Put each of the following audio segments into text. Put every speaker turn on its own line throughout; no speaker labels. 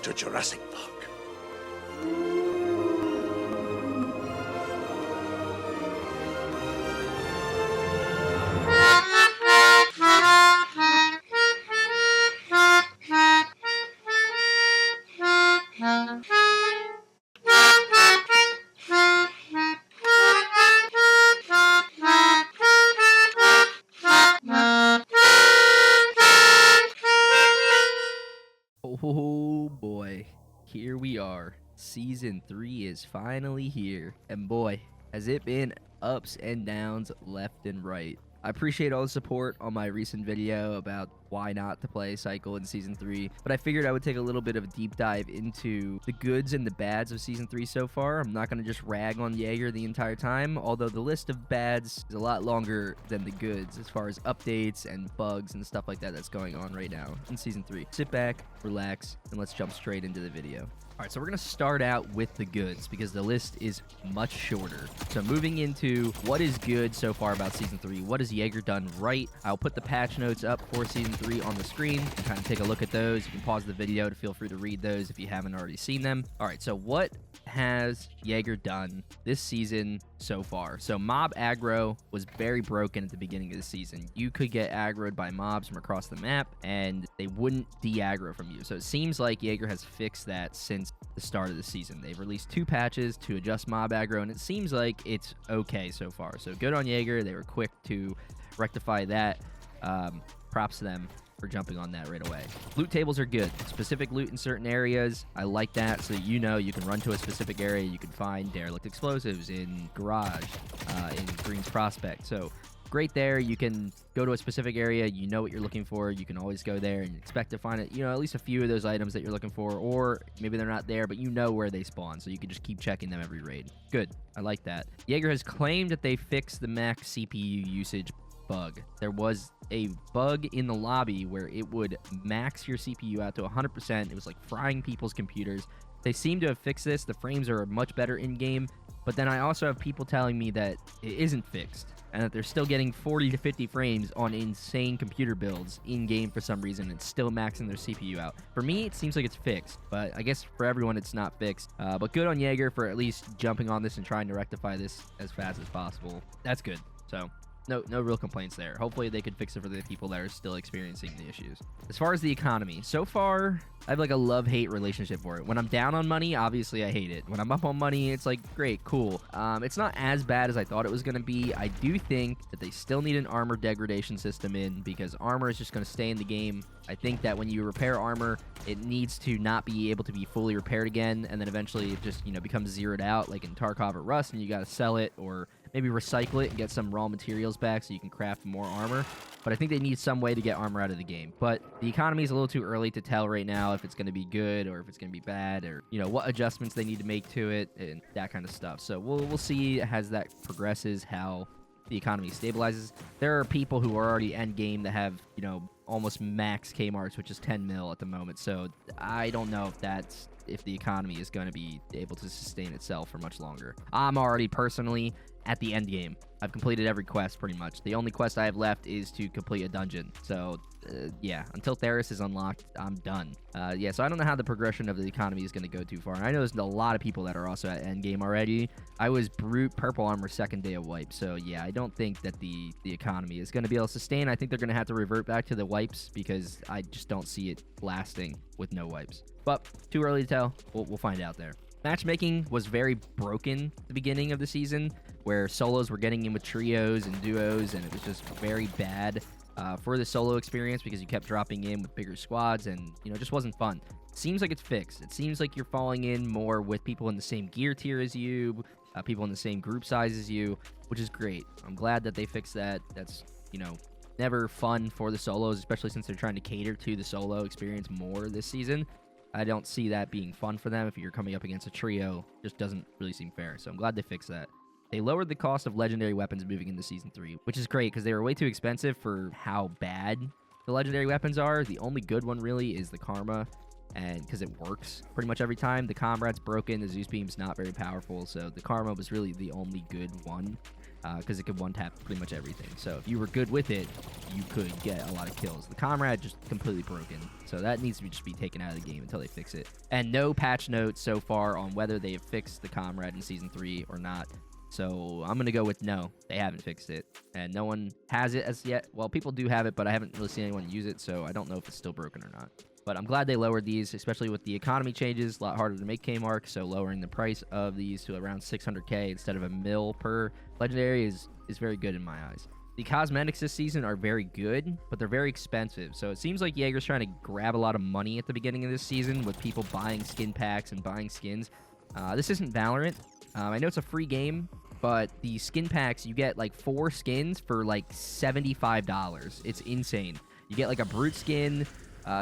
to Jurassic Park.
Oh boy, here we are. Season 3 is finally here, and boy, has it been ups and downs left and right. I appreciate all the support on my recent video about why not to play Cycle in Season 3, but I figured I would take a little bit of a deep dive into the goods and the bads of Season 3 so far. I'm not going to just rag on Yager the entire time, although the list of bads is a lot longer than the goods as far as updates and bugs and stuff like that that's going on right now in Season 3. Sit back, relax, and let's jump straight into the video. All right, so we're going to start out with the goods because the list is much shorter. So moving into what is good so far about Season 3, what has Yager done right? I'll put the patch notes up for Season 3 on the screen and kind of take a look at those. You can pause the video to feel free to read those if you haven't already seen them. All right, so what has Yager done this season so far? So mob aggro was very broken at the beginning of the season. You could get aggroed by mobs from across the map and they wouldn't de-aggro from you. So it seems like Yager has fixed that since the start of the season. They've released 2 patches to adjust mob aggro, and it seems like it's okay so far. So good on Yager. They were quick to rectify that. Props to them for jumping on that right away. Loot tables are good. Specific loot in certain areas, I like that, so that you know you can run to a specific area. You can find derelict explosives in garage, in Green's Prospect. So great there. You can go to a specific area, you know what you're looking for, you can always go there and expect to find it, you know, at least a few of those items that you're looking for, or maybe they're not there, but you know where they spawn, so you can just keep checking them every raid. Good. I like that. Yager has claimed that they fixed the max CPU usage bug. There was a bug in the lobby where it would max your CPU out to 100%. It was like frying people's computers. They seem to have fixed this. The frames are much better in-game, but then I also have people telling me that it isn't fixed and that they're still getting 40 to 50 frames on insane computer builds in-game for some reason. It's still maxing their CPU out. For me, it seems like it's fixed, but I guess for everyone, it's not fixed. But good on Yager for at least jumping on this and trying to rectify this as fast as possible. That's good. So no real complaints there. Hopefully they could fix it for the people that are still experiencing the issues. As far as the economy, so far I have like a love-hate relationship for it. When I'm down on money, obviously I hate it. When I'm up on money, it's like, great, cool. It's not as bad as I thought it was going to be. I do think that they still need an armor degradation system in, because armor is just going to stay in the game. I think that when you repair armor, it needs to not be able to be fully repaired again, and then eventually it just, you know, becomes zeroed out, like in Tarkov or Rust, and you got to sell it or maybe recycle it and get some raw materials back so you can craft more armor. But I think they need some way to get armor out of the game. But the economy is a little too early to tell right now if it's going to be good or if it's going to be bad, or, you know, what adjustments they need to make to it and that kind of stuff. So we'll see as that progresses how the economy stabilizes. There are people who are already end game that have, you know, almost max Kmarts, which is 10 mil at the moment. So I don't know if the economy is going to be able to sustain itself for much longer. I'm already personally at the end game. I've completed every quest pretty much. The only quest I have left is to complete a dungeon. So yeah, until Theris is unlocked, I'm done. Yeah, so I don't know how the progression of the economy is going to go too far. And I know there's a lot of people that are also at end game already. I was brute purple armor second day of wipe. So yeah, I don't think that the economy is going to be able to sustain. I think they're going to have to revert back to the wipes because I just don't see it lasting with no wipes. But too early to tell. We'll find out there. Matchmaking was very broken at the beginning of the season, where solos were getting in with trios and duos, and it was just very bad for the solo experience because you kept dropping in with bigger squads, and, you know, it just wasn't fun. Seems like it's fixed. It seems like you're falling in more with people in the same gear tier as you, people in the same group size as you, which is great. I'm glad that they fixed that. That's, you know, never fun for the solos, especially since they're trying to cater to the solo experience more this season. I don't see that being fun for them if you're coming up against a trio. Just doesn't really seem fair, so I'm glad they fixed that. They lowered the cost of legendary weapons moving into Season 3, which is great because they were way too expensive for how bad the legendary weapons are. The only good one really is the Karma, and because it works pretty much every time. The Comrade's broken, the Zeus Beam's not very powerful, so the Karma was really the only good one. because it could one-tap pretty much everything. So if you were good with it, you could get a lot of kills. The comrade just completely broken, so that needs to just be taken out of the game until they fix it. And no patch notes so far on whether they have fixed the comrade in Season 3 or not. So I'm going to go with no, they haven't fixed it. And no one has it as yet. Well, people do have it, but I haven't really seen anyone use it, so I don't know if it's still broken or not. But I'm glad they lowered these, especially with the economy changes. A lot harder to make K-Mark, so lowering the price of these to around 600k instead of a mil per legendary is very good in my eyes. The cosmetics this season are very good, but they're very expensive. So it seems like Yager's trying to grab a lot of money at the beginning of this season with people buying skin packs and buying skins. This isn't Valorant. I know it's a free game, but the skin packs, you get like 4 skins for like $75. It's insane. You get like a brute skin,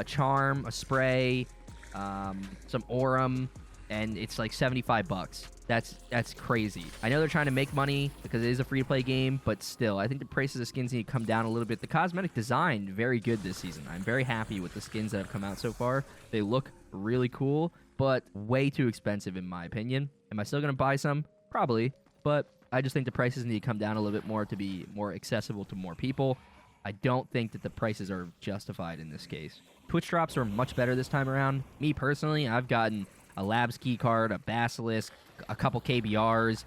charm, a spray, some Aurum, and it's like 75 bucks. That's crazy. I know they're trying to make money because it is a free-to-play game, but still, I think the prices of skins need to come down a little bit. The cosmetic design, very good this season. I'm very happy with the skins that have come out so far. They look really cool, but way too expensive in my opinion. Am I still going to buy some? Probably, but I just think the prices need to come down a little bit more to be more accessible to more people. I don't think that the prices are justified in this case. Twitch drops are much better this time around. Me personally, I've gotten a Labs key card, a Basilisk, a couple KBRs,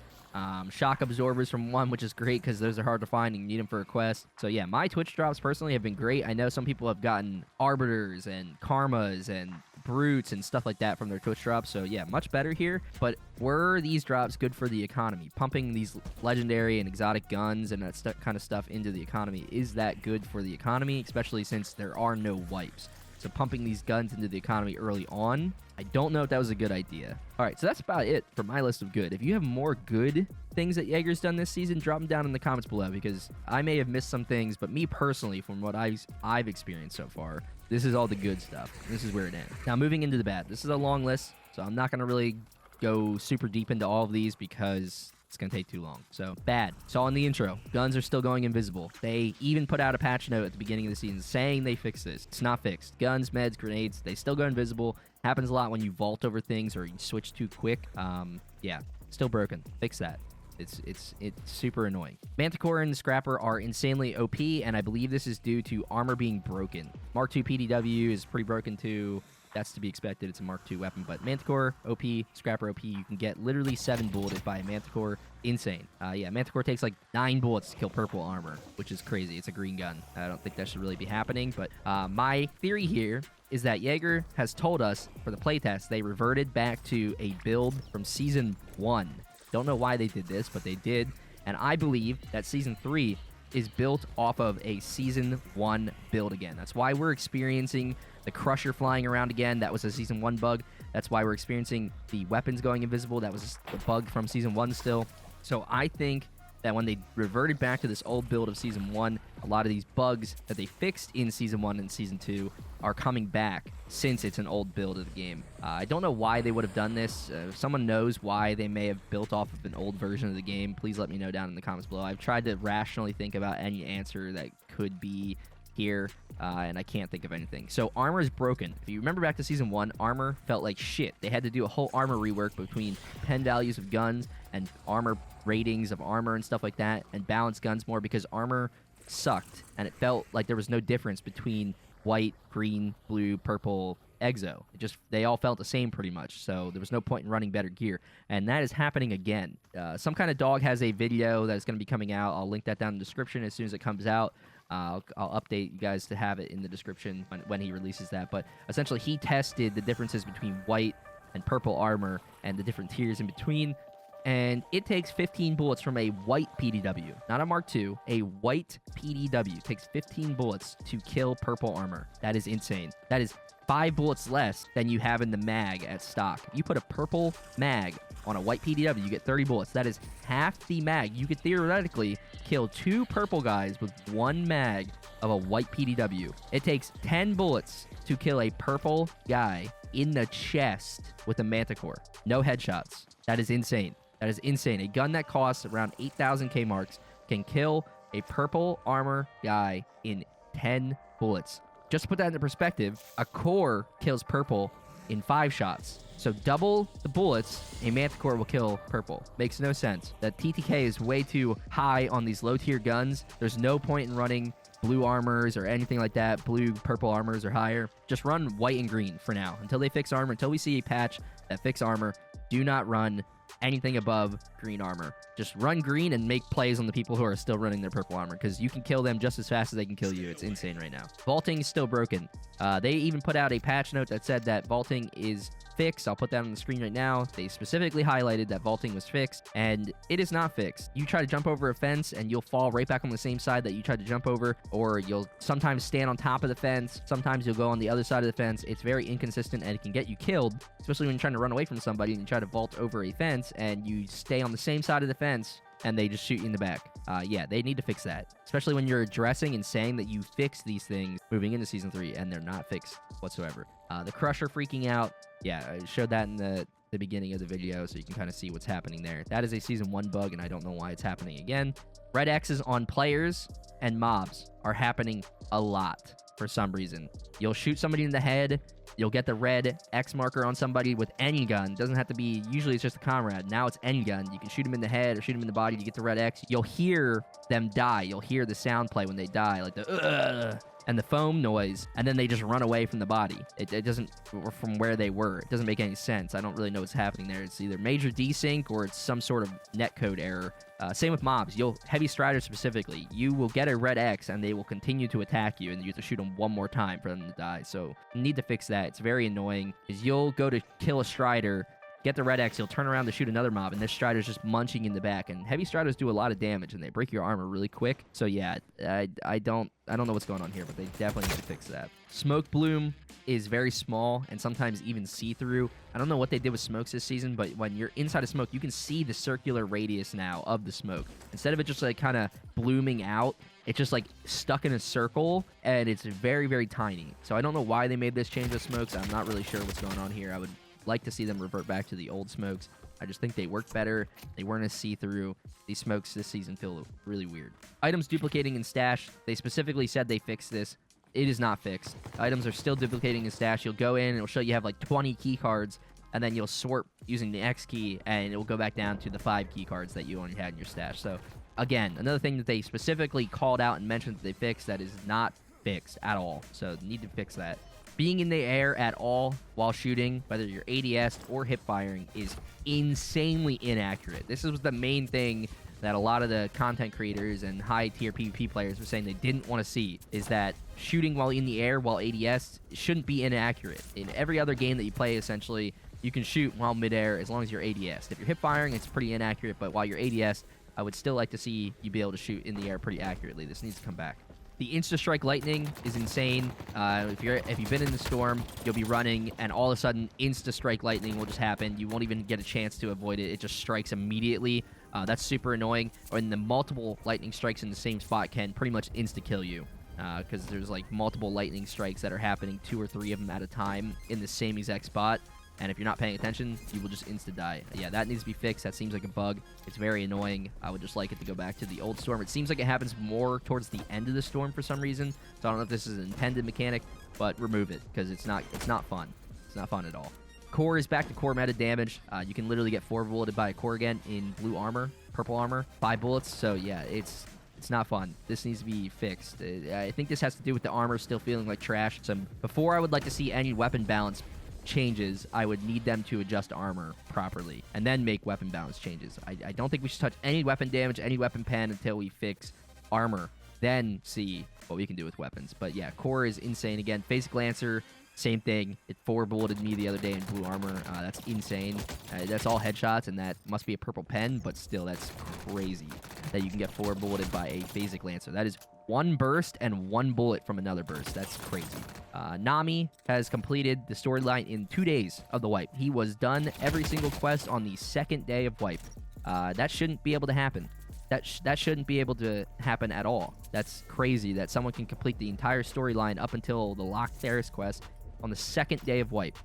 shock absorbers from one, which is great because those are hard to find and you need them for a quest. So yeah, my Twitch drops personally have been great. I know some people have gotten Arbiters and Karmas and Brutes and stuff like that from their Twitch drops. So yeah, much better here. But were these drops good for the economy? Pumping these legendary and exotic guns and that kind of stuff into the economy, is that good for the economy? Especially since there are no wipes. So pumping these guns into the economy early on, I don't know if that was a good idea. All right, so that's about it for my list of good. If you have more good things that Yager's done this season, drop them down in the comments below because I may have missed some things, but me personally, from what I've experienced so far, this is all the good stuff. This is where it ends. Now, moving into the bad. This is a long list, so I'm not going to really go super deep into all of these because it's going to take too long. So, bad. Saw in the intro, guns are still going invisible. They even put out a patch note at the beginning of the season saying they fixed this. It's not fixed. Guns, meds, grenades, they still go invisible. Happens a lot when you vault over things or you switch too quick. Yeah, still broken. Fix that. It's super annoying. Manticore and Scrapper are insanely OP, and I believe this is due to armor being broken. Mark II PDW is pretty broken too. That's to be expected. It's a Mark II weapon, but Manticore OP, Scrapper OP, you can get literally 7 bulleted by a Manticore. Insane. Yeah, Manticore takes like 9 bullets to kill purple armor, which is crazy. It's a green gun. I don't think that should really be happening, but my theory here is that Yager has told us for the playtest they reverted back to a build from Season 1. Don't know why they did this, but they did, and I believe that Season 3 is built off of a Season 1 build again. That's why we're experiencing the Crusher flying around again. That was a Season 1 bug. That's why we're experiencing the weapons going invisible. That was a bug from Season 1 still. So I think that when they reverted back to this old build of Season 1, a lot of these bugs that they fixed in Season 1 and Season 2 are coming back since it's an old build of the game. I don't know why they would have done this. If someone knows why they may have built off of an old version of the game, please let me know down in the comments below. I've tried to rationally think about any answer that could be here, and I can't think of anything. So armor is broken. If you remember back to Season 1, armor felt like shit. They had to do a whole armor rework between pen values of guns and armor ratings of armor and stuff like that, and balance guns more because armor sucked, and it felt like there was no difference between white, green, blue, purple, exo. They all felt the same pretty much, so there was no point in running better gear, and that is happening again. Somekindadog has a video that is going to be coming out. I'll link that down in the description as soon as it comes out. I'll update you guys to have it in the description when he releases that, but essentially he tested the differences between white and purple armor and the different tiers in between, and it takes 15 bullets from a white PDW, not a Mark II, a white PDW takes 15 bullets to kill purple armor. That is insane. That is 5 bullets less than you have in the mag at stock. If you put a purple mag on a white PDW, you get 30 bullets. That is half the mag. You could theoretically kill 2 purple guys with 1 mag of a white PDW. It takes 10 bullets to kill a purple guy in the chest with a Manticore. No headshots. That is insane. That is insane. A gun that costs around 8,000 K-marks can kill a purple armor guy in 10 bullets. Just to put that into perspective, a core kills purple in 5 shots. So double the bullets, a Manticore will kill purple. Makes no sense. That TTK is way too high on these low tier guns. There's no point in running blue armors or anything like that. Blue, purple armors or higher. Just run white and green for now. Until they fix armor, until we see a patch that fix armor, do not run anything above green armor. Just run green and make plays on the people who are still running their purple armor, because you can kill them just as fast as they can kill you. It's insane right now. Vaulting is still broken. They even put out a patch note that said that vaulting is fixed. I'll put that on the screen right now. They specifically highlighted that vaulting was fixed, and it is not fixed. You try to jump over a fence and you'll fall right back on the same side that you tried to jump over, or you'll sometimes stand on top of the fence. Sometimes you'll go on the other side of the fence. It's very inconsistent and it can get you killed, especially when you're trying to run away from somebody and you try to vault over a fence and you stay on the same side of the fence and they just shoot you in the back. Yeah, they need to fix that, especially when you're addressing and saying that you fix these things moving into Season 3, and they're not fixed whatsoever. The Crusher freaking out. Yeah, I showed that in the beginning of the video, so you can kind of see what's happening there. That is a Season 1 bug, and I don't know why it's happening again. Red X's on players and mobs are happening a lot for some reason. You'll shoot somebody in the head, you'll get the red X marker on somebody with any gun. Doesn't have to be, usually it's just a comrade. Now it's any gun. You can shoot him in the head or shoot him in the body to get the red X. You'll hear them die. You'll hear the sound play when they die, like the and the foam noise, and then they just run away from the body. It doesn't, from where they were. It doesn't make any sense. I don't really know what's happening there. It's either major desync or it's some sort of netcode error. Same with mobs. Heavy Striders specifically, you will get a red X and they will continue to attack you, and you have to shoot them one more time for them to die. So you need to fix that. It's very annoying, because you'll go to kill a Strider, get the red X, you'll turn around to shoot another mob, and this Strider's just munching in the back. And Heavy Striders do a lot of damage, and they break your armor really quick. So yeah, I don't know what's going on here, but they definitely need to fix that. Smoke bloom is very small and sometimes even see-through. I don't know what they did with smokes this season, but when you're inside a smoke, you can see the circular radius now of the smoke. Instead of it just like kind of blooming out, it's just like stuck in a circle, and it's very, very tiny. So I don't know why they made this change with smokes. I'm not really sure what's going on here. I would like to see them revert back to the old smokes. I just think they work better. They weren't as see-through. These smokes this season feel really weird. Items duplicating in stash. They specifically said they fixed this. It is not fixed. Items are still duplicating in stash. You'll go in and it'll show you have like 20 key cards, and then you'll sort using the X key, and it will go back down to the 5 key cards that you only had in your stash. So again, another thing that they specifically called out and mentioned that they fixed that is not fixed at all. So need to fix that. Being in the air at all while shooting, whether you're ADS or hip firing, is insanely inaccurate. This is the main thing that a lot of the content creators and high-tier PvP players were saying they didn't want to see, is that shooting while in the air while ADS shouldn't be inaccurate. In every other game that you play, essentially, you can shoot while midair as long as you're ADS. If you're hip firing, it's pretty inaccurate, but while you're ADS, I would still like to see you be able to shoot in the air pretty accurately. This needs to come back. The insta-strike lightning is insane. If you've been in the storm, you'll be running, and all of a sudden, insta-strike lightning will just happen. You won't even get a chance to avoid it. It just strikes immediately. That's super annoying. And the multiple lightning strikes in the same spot can pretty much insta-kill you, because there's like multiple lightning strikes that are happening, 2 or 3 of them at a time in the same exact spot. And if you're not paying attention, you will just insta-die. Yeah, that needs to be fixed. That seems like a bug. It's very annoying. I would just like it to go back to the old storm. It seems like it happens more towards the end of the storm for some reason. So I don't know if this is an intended mechanic, but remove it, because it's not fun. It's not fun at all. Core is back to core meta damage. You can literally get 4 bulleted by a core again in blue armor, purple armor, 5 bullets. So yeah, it's not fun. This needs to be fixed. I think this has to do with the armor still feeling like trash. So before I would like to see any weapon balance changes, I would need them to adjust armor properly and then make weapon balance changes. I don't think we should touch any weapon damage, any weapon pen until we fix armor, then see what we can do with weapons. But yeah, core is insane again. Phasic Lancer, same thing. It 4 bulleted me the other day in blue armor. That's insane. That's all headshots, and that must be a purple pen, but still, that's crazy that you can get 4 bulleted by a Phasic Lancer. That is 1 burst and 1 bullet from another burst. That's crazy. Nami has completed the storyline in 2 days of the wipe. He was done every single quest on the 2nd day of wipe. That shouldn't be able to happen. That shouldn't be able to happen at all. That's crazy that someone can complete the entire storyline up until the Locked Theris quest on the 2nd day of wipe.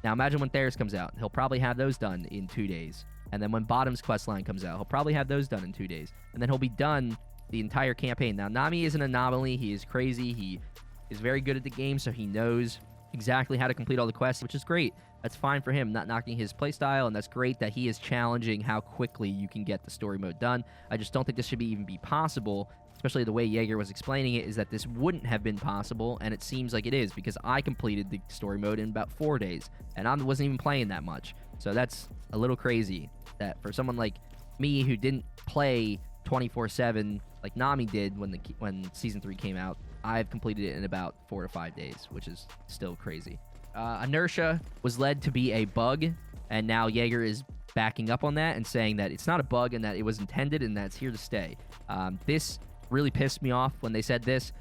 Now imagine when Theris comes out. He'll probably have those done in 2 days. And then when Bottom's quest line comes out, he'll probably have those done in 2 days. And then he'll be done the entire campaign. Now, Nami is an anomaly. He is crazy. He is very good at the game, so he knows exactly how to complete all the quests, which is great. That's fine for him, not knocking his playstyle, and that's great that he is challenging how quickly you can get the story mode done. I just don't think this should even be possible, especially the way Yager was explaining it, is that this wouldn't have been possible, and it seems like it is, because I completed the story mode in about 4 days, and I wasn't even playing that much. So that's a little crazy that for someone like me who didn't play 24/7 like Nami did when Season 3 came out, I've completed it in about 4 to 5 days, which is still crazy. Inertia was led to be a bug, and now Yager is backing up on that and saying that it's not a bug and that it was intended and that's here to stay. This really pissed me off when they said this.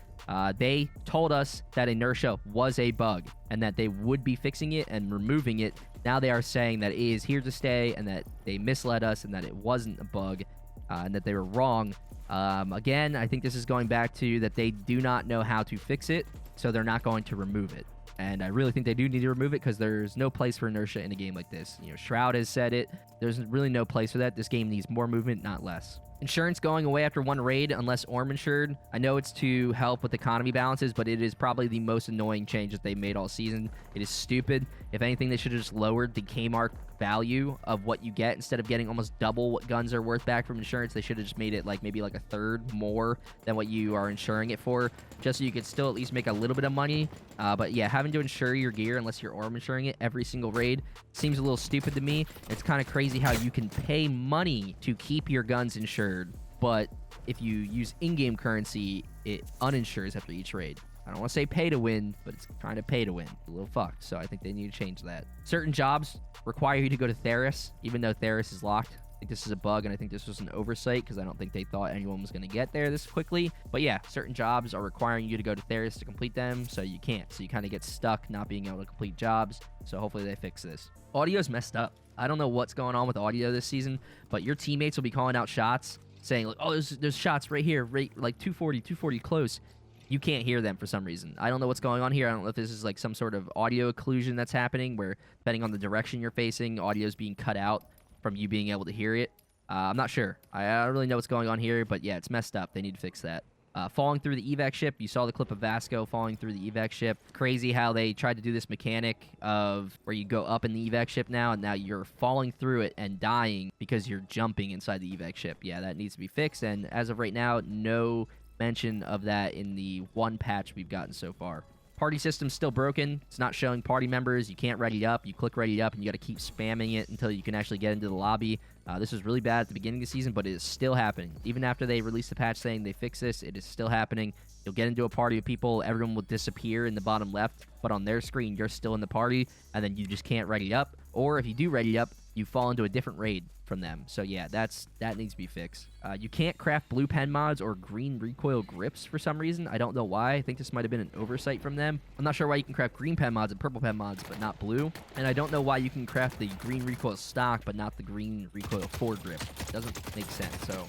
They told us that inertia was a bug and that they would be fixing it and removing it. Now they are saying that it is here to stay and that they misled us and that it wasn't a bug and that they were wrong. Again, I think this is going back to that they do not know how to fix it, so they're not going to remove it. And I really think they do need to remove it because there's no place for inertia in a game like this. You know, Shroud has said it. There's really no place for that. This game needs more movement, not less. Insurance going away after one raid unless Orm insured. I know it's to help with economy balances, but it is probably the most annoying change that they made all season. It is stupid. If anything, they should have just lowered the K-mark value of what you get. Instead of getting almost double what guns are worth back from insurance, they should have just made it like maybe like a third more than what you are insuring it for, just so you could still at least make a little bit of money. But yeah, having to insure your gear unless you're Orm insuring it every single raid seems a little stupid to me. It's kind of crazy how you can pay money to keep your guns insured, but if you use in-game currency, it uninsures after each raid. I don't want to say pay to win, but it's kind of pay to win. A little fucked, so I think they need to change that. Certain jobs require you to go to Theris, even though Theris is locked. I think this is a bug, and I think this was an oversight because I don't think they thought anyone was going to get there this quickly. But yeah, certain jobs are requiring you to go to Theris to complete them, so you can't. So you kind of get stuck not being able to complete jobs, so hopefully they fix this. Audio's messed up. I don't know what's going on with audio this season, but your teammates will be calling out shots, saying, like, oh, there's shots right here, right, like 240 close. You can't hear them for some reason. I don't know what's going on here. I don't know if this is like some sort of audio occlusion that's happening where, depending on the direction you're facing, audio is being cut out from you being able to hear it. I'm not sure. I don't really know what's going on here, but yeah, it's messed up. They need to fix that. Falling through the evac ship. You saw the clip of Vasco falling through the evac ship. Crazy how they tried to do this mechanic of where you go up in the evac ship now, and now you're falling through it and dying because you're jumping inside the evac ship. Yeah, that needs to be fixed, and as of right now, no mention of that in the one patch we've gotten so far. Party system's still broken. It's not showing party members. You can't ready up. You click ready up, and you got to keep spamming it until you can actually get into the lobby. This was really bad at the beginning of the season, but it is still happening. Even after they released the patch saying they fixed this, it is still happening. You'll get into a party of people, everyone will disappear in the bottom left, but on their screen, you're still in the party, and then you just can't ready up. Or if you do ready up, you fall into a different raid from them. So yeah, that needs to be fixed. You can't craft blue pen mods or green recoil grips for some reason. I don't know why. I think this might have been an oversight from them. I'm not sure why you can craft green pen mods and purple pen mods, but not blue. And I don't know why you can craft the green recoil stock, but not the green recoil 4 grip. It doesn't make sense. So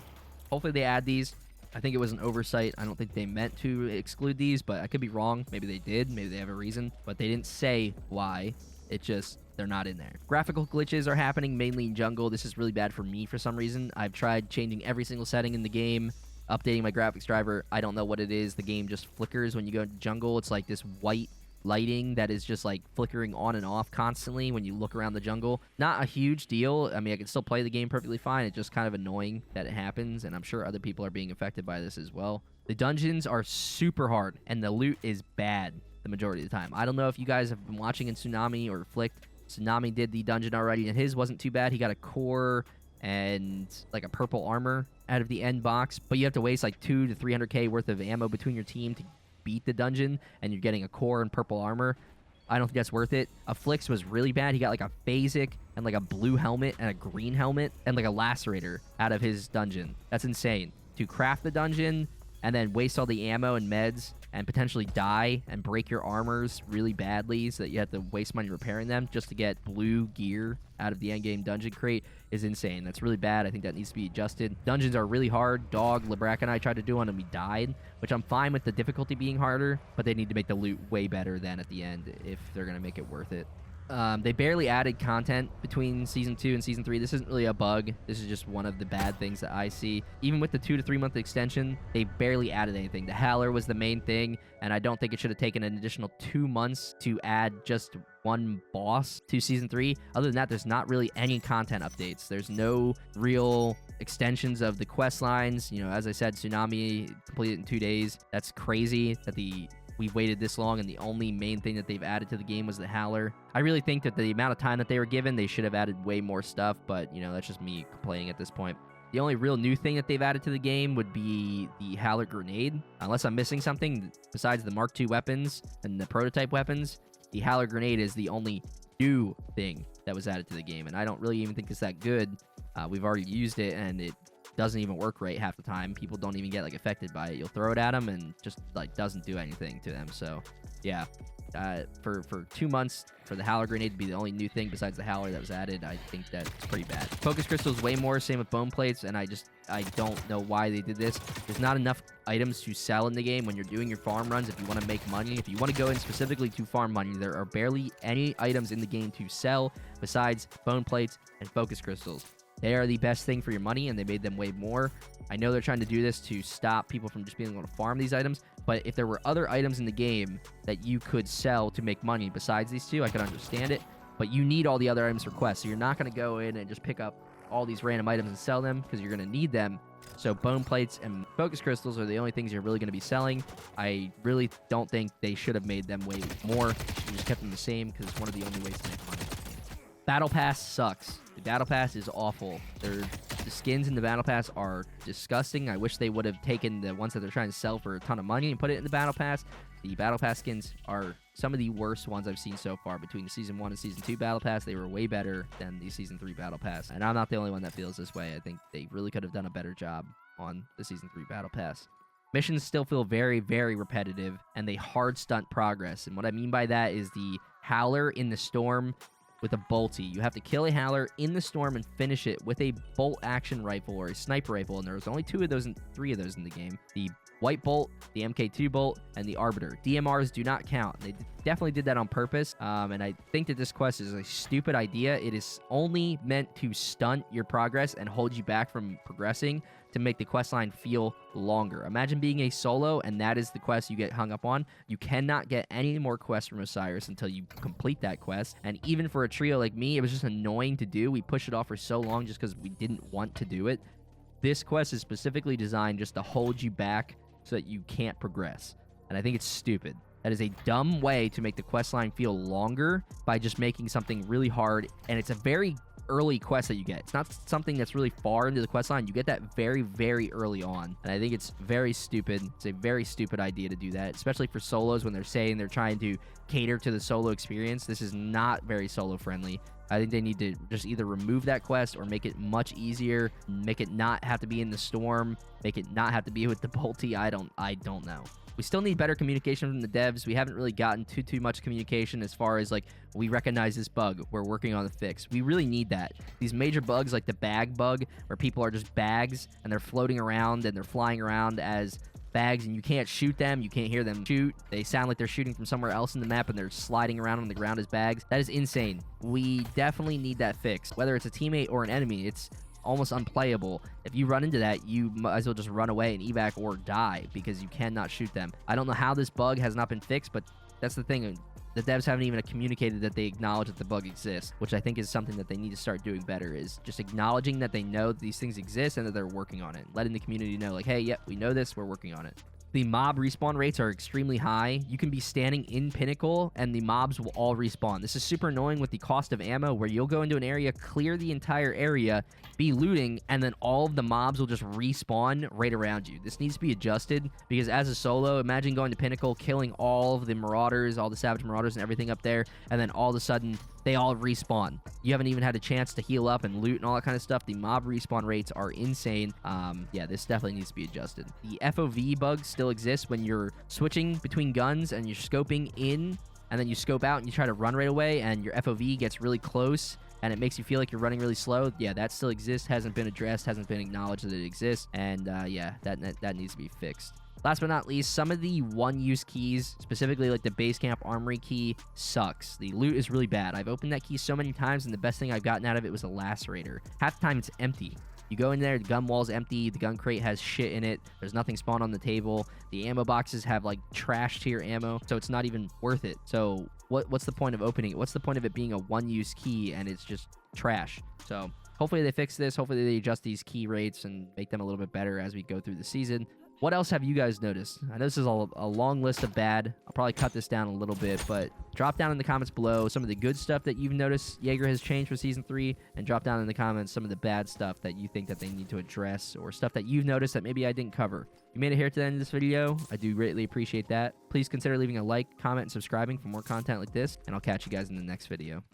hopefully they add these. I think it was an oversight. I don't think they meant to exclude these, but I could be wrong. Maybe they did. Maybe they have a reason, but they didn't say why. It just, they're not in there. Graphical glitches are happening mainly in jungle. This is really bad for me for some reason. I've tried changing every single setting in the game, updating my graphics driver. I don't know what it is. The game just flickers when you go into jungle. It's like this white lighting that is just like flickering on and off constantly when you look around the jungle. Not a huge deal. I mean, I can still play the game perfectly fine. It's just kind of annoying that it happens, and I'm sure other people are being affected by this as well. The dungeons are super hard, and the loot is bad the majority of the time. I don't know if you guys have been watching in Tsunami or Flicked. Tsunami did the dungeon already, and his wasn't too bad. He got a core and like a purple armor out of the end box, but you have to waste like 200 to 300k worth of ammo between your team to beat the dungeon, and you're getting a core and purple armor. I don't think that's worth it. A Flicks was really bad. He got like a phasic and like a blue helmet and a green helmet and like a lacerator out of his dungeon. That's insane. To craft the dungeon and then waste all the ammo and meds and potentially die and break your armors really badly so that you have to waste money repairing them just to get blue gear out of the endgame dungeon crate is insane. That's really bad. I think that needs to be adjusted. Dungeons are really hard. Dog, Lebrak, and I tried to do one and we died, which I'm fine with the difficulty being harder, but they need to make the loot way better than at the end if they're going to make it worth it. They barely added content between Season 2 and Season 3. This isn't really a bug. This is just one of the bad things that I see. Even with the 2 to 3 month extension, they barely added anything. The Howler was the main thing, and I don't think it should have taken an additional 2 months to add just one boss to Season 3. Other than that, there's not really any content updates. There's no real extensions of the quest lines. You know, as I said, Tsunami completed in 2 days. That's crazy that we've waited this long, and the only main thing that they've added to the game was the Howler. I really think that the amount of time that they were given, they should have added way more stuff, but, you know, that's just me complaining at this point. The only real new thing that they've added to the game would be the Howler grenade. Unless I'm missing something, besides the Mark II weapons and the prototype weapons, the Howler grenade is the only new thing that was added to the game, and I don't really even think it's that good. We've already used it, and it doesn't even work right half the time. People don't even get, like, affected by it. You'll throw it at them, and just, like, doesn't do anything to them. So, yeah. For 2 months, for the Howler grenade to be the only new thing besides the Howler that was added, I think that's pretty bad. Focus crystals way more, same with bone plates, and I don't know why they did this. There's not enough items to sell in the game when you're doing your farm runs. If you want to make money, if you want to go in specifically to farm money, there are barely any items in the game to sell besides bone plates and focus crystals. They are the best thing for your money, and they made them way more. I know they're trying to do this to stop people from just being able to farm these items, but if there were other items in the game that you could sell to make money besides these two, I could understand it. But you need all the other items for quests, so you're not going to go in and just pick up all these random items and sell them, because you're going to need them. So bone plates and focus crystals are the only things you're really going to be selling. I really don't think they should have made them way more. They should have just kept them the same, because it's one of the only ways to make money. Battle Pass sucks. The Battle Pass is awful. The skins in the Battle Pass are disgusting. I wish they would have taken the ones that they're trying to sell for a ton of money and put it in the Battle Pass. The Battle Pass skins are some of the worst ones I've seen so far. Between the Season 1 and Season 2 Battle Pass, they were way better than the Season 3 Battle Pass. And I'm not the only one that feels this way. I think they really could have done a better job on the Season 3 Battle Pass. Missions still feel very, very repetitive, and they hard stunt progress. And what I mean by that is the Howler in the Storm with a bolty. You have to kill a Howler in the Storm and finish it with a bolt action rifle or a sniper rifle, and there was only 2 of those and 3 of those in the game. The White Bolt, the MK2 Bolt, and the Arbiter. DMRs do not count. They definitely did that on purpose, and I think that this quest is a stupid idea. It is only meant to stunt your progress and hold you back from progressing to make the quest line feel longer. Imagine being a solo, and that is the quest you get hung up on. You cannot get any more quests from Osiris until you complete that quest, and even for a trio like me, it was just annoying to do. We pushed it off for so long just because we didn't want to do it. This quest is specifically designed just to hold you back so that you can't progress, and I think it's stupid. That is a dumb way to make the quest line feel longer by just making something really hard, and it's a very early quest that you get. It's not something that's really far into the quest line. You get that very, very early on, and I think it's very stupid. It's a very stupid idea to do that, especially for solos when they're saying they're trying to cater to the solo experience. This is not very solo friendly. I think they need to just either remove that quest or make it much easier, make it not have to be in the Storm, make it not have to be with the bolty. I don't know. We still need better communication from the devs. We haven't really gotten too much communication as far as, like, we recognize this bug, we're working on the fix. We really need that. These major bugs, like the bag bug, where people are just bags and they're floating around and they're flying around as bags, and you can't shoot them, you can't hear them shoot. They sound like they're shooting from somewhere else in the map, and they're sliding around on the ground as bags. That is insane. We definitely need that fixed. Whether it's a teammate or an enemy, it's almost unplayable. If you run into that, you might as well just run away and evac or die, because you cannot shoot them. I don't know how this bug has not been fixed, but that's the thing. The devs haven't even communicated that they acknowledge that the bug exists, which I think is something that they need to start doing better, is just acknowledging that they know that these things exist and that they're working on it. Letting the community know, like, hey, yep, we know this, we're working on it. The mob respawn rates are extremely high. You can be standing in Pinnacle, and the mobs will all respawn. This is super annoying with the cost of ammo, where you'll go into an area, clear the entire area, be looting, and then all of the mobs will just respawn right around you. This needs to be adjusted, because as a solo, imagine going to Pinnacle, killing all of the Marauders, all the Savage Marauders and everything up there, and then all of a sudden, they all respawn. You haven't even had a chance to heal up and loot and all that kind of stuff. The mob respawn rates are insane. Yeah, this definitely needs to be adjusted. The FOV bug still exists when you're switching between guns and you're scoping in, and then you scope out and you try to run right away, and your FOV gets really close, and it makes you feel like you're running really slow. Yeah, that still exists, hasn't been addressed, hasn't been acknowledged that it exists, and yeah, that needs to be fixed. Last but not least, some of the one-use keys, specifically like the base camp armory key, sucks. The loot is really bad. I've opened that key so many times, and the best thing I've gotten out of it was a lacerator. Half the time it's empty. You go in there, the gun wall's empty, the gun crate has shit in it, there's nothing spawned on the table, the ammo boxes have like trash tier ammo, so it's not even worth it. So what's the point of opening it? What's the point of it being a one-use key and it's just trash? So hopefully they fix this. Hopefully they adjust these key rates and make them a little bit better as we go through the season. What else have you guys noticed? I know this is a long list of bad. I'll probably cut this down a little bit, but drop down in the comments below some of the good stuff that you've noticed Yager has changed for Season 3, and drop down in the comments some of the bad stuff that you think that they need to address, or stuff that you've noticed that maybe I didn't cover. If you made it here to the end of this video, I do greatly appreciate that. Please consider leaving a like, comment, and subscribing for more content like this, and I'll catch you guys in the next video.